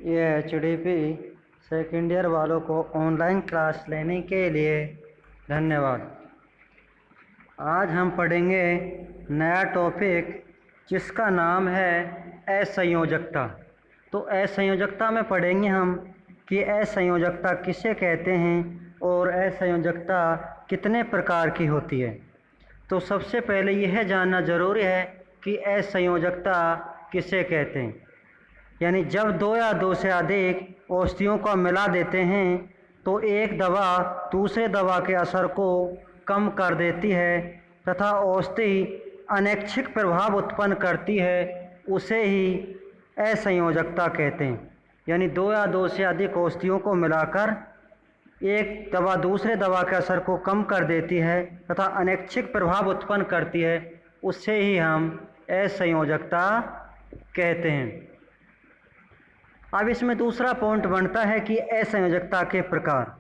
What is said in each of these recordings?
ये HDP second year वालों को ऑनलाइन क्लास लेने के लिए धन्यवाद। आज हम पढ़ेंगे नया टॉपिक जिसका नाम है असंयोजकता। तो असंयोजकता में पढ़ेंगे हम कि असंयोजकता किसे कहते हैं और असंयोजकता कितने प्रकार की होती है। तो सबसे पहले यह जानना ज़रूरी है कि असंयोजकता किसे कहते हैं। यानी जब दो या दो से अधिक औषधियों को मिला देते हैं तो एक दवा दूसरे दवा के असर को कम कर देती है तथा औषधि अनैच्छिक प्रभाव उत्पन्न करती है, उसे ही असंयोजकता कहते हैं। यानी दो या दो से अधिक औषधियों को मिलाकर एक दवा दूसरे दवा के असर को कम कर देती है तथा अनैच्छिक प्रभाव उत्पन्न करती है, उससे ही हम असंयोजकता कहते हैं। अब इसमें दूसरा पॉइंट बनता है कि असंयोजकता के प्रकार।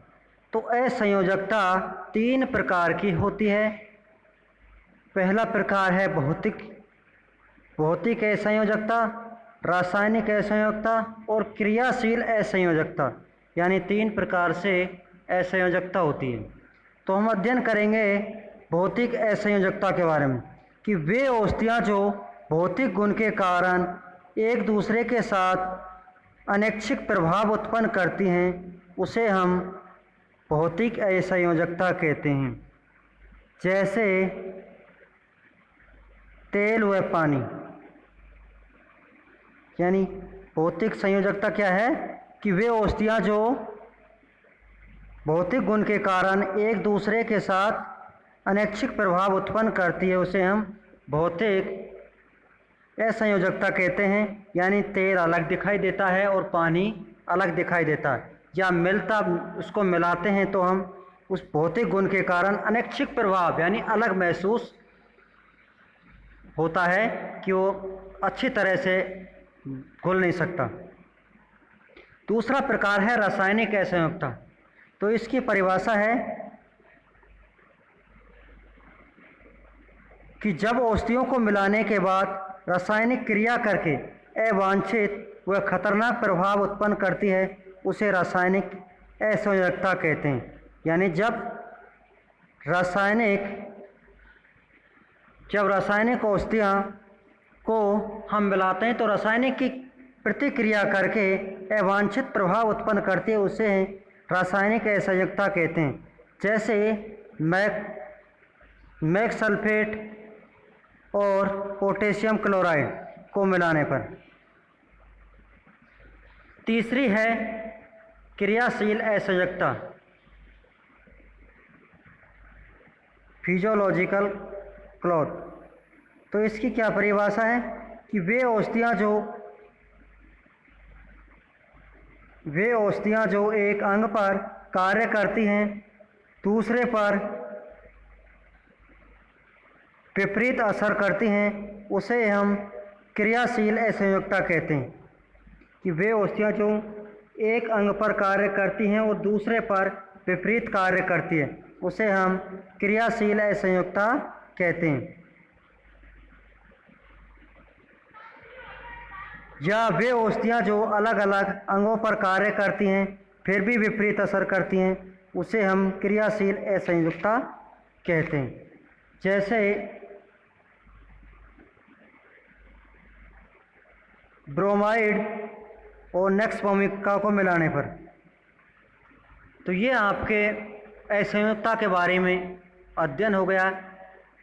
तो असंयोजकता तीन प्रकार की होती है। पहला प्रकार है भौतिक असंयोजकता, रासायनिक असंयोजकता और क्रियाशील असंयोजकता। यानी तीन प्रकार से असंयोजकता होती है। तो हम अध्ययन करेंगे भौतिक असंयोजकता के बारे में कि वे औषधियाँ जो भौतिक गुण के कारण एक दूसरे के साथ अनैच्छिक प्रभाव उत्पन्न करती हैं, उसे हम भौतिक असंयोजकता कहते हैं। जैसे तेल व पानी। यानी भौतिक संयोजकता क्या है कि वे औषधियाँ जो भौतिक गुण के कारण एक दूसरे के साथ अनैच्छिक प्रभाव उत्पन्न करती है, उसे हम भौतिक असंयोजकता कहते हैं। यानी तेल अलग दिखाई देता है और पानी अलग दिखाई देता है, या मिलता उसको मिलाते हैं तो हम उस भौतिक गुण के कारण अनैच्छिक प्रभाव यानी अलग महसूस होता है कि वो अच्छी तरह से घुल नहीं सकता। दूसरा प्रकार है रासायनिक असंयोजकता। तो इसकी परिभाषा है कि जब औषधियों को मिलाने के बाद रासायनिक क्रिया करके अवांछित व खतरनाक प्रभाव उत्पन्न करती है, उसे रासायनिक असंयोजकता कहते हैं। यानी जब रासायनिक औषधियाँ को हम मिलाते हैं तो रासायनिक की प्रतिक्रिया करके अवांछित प्रभाव उत्पन्न करती है, उसे रासायनिक असंयोजकता कहते हैं। जैसे मैक सल्फेट और पोटेशियम क्लोराइड को मिलाने पर। तीसरी है क्रियाशील असंयोजकता, फिजियोलॉजिकल क्लॉथ। तो इसकी क्या परिभाषा है कि वे औषधियाँ जो एक अंग पर कार्य करती हैं दूसरे पर विपरीत असर करती हैं, उसे हम क्रियाशील असंयोजकता कहते हैं। कि वे औषधियाँ जो एक अंग पर कार्य करती हैं और दूसरे पर विपरीत कार्य करती है, उसे हम क्रियाशील असंयोजकता कहते हैं। या वे औषधियाँ जो अलग अलग अंगों पर कार्य करती हैं फिर भी विपरीत असर करती हैं, उसे हम क्रियाशील असंयोजकता कहते हैं। जैसे ब्रोमाइड और नेक्स्ट भूमिका को मिलाने पर। तो ये आपके असंयोजकता के बारे में अध्ययन हो गया।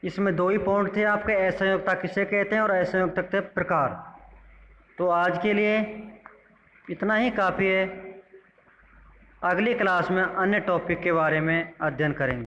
इसमें दो ही पॉइंट थे आपके, असंयोजकता किसे कहते हैं और असंयोजकता के प्रकार। तो आज के लिए इतना ही काफ़ी है। अगली क्लास में अन्य टॉपिक के बारे में अध्ययन करेंगे।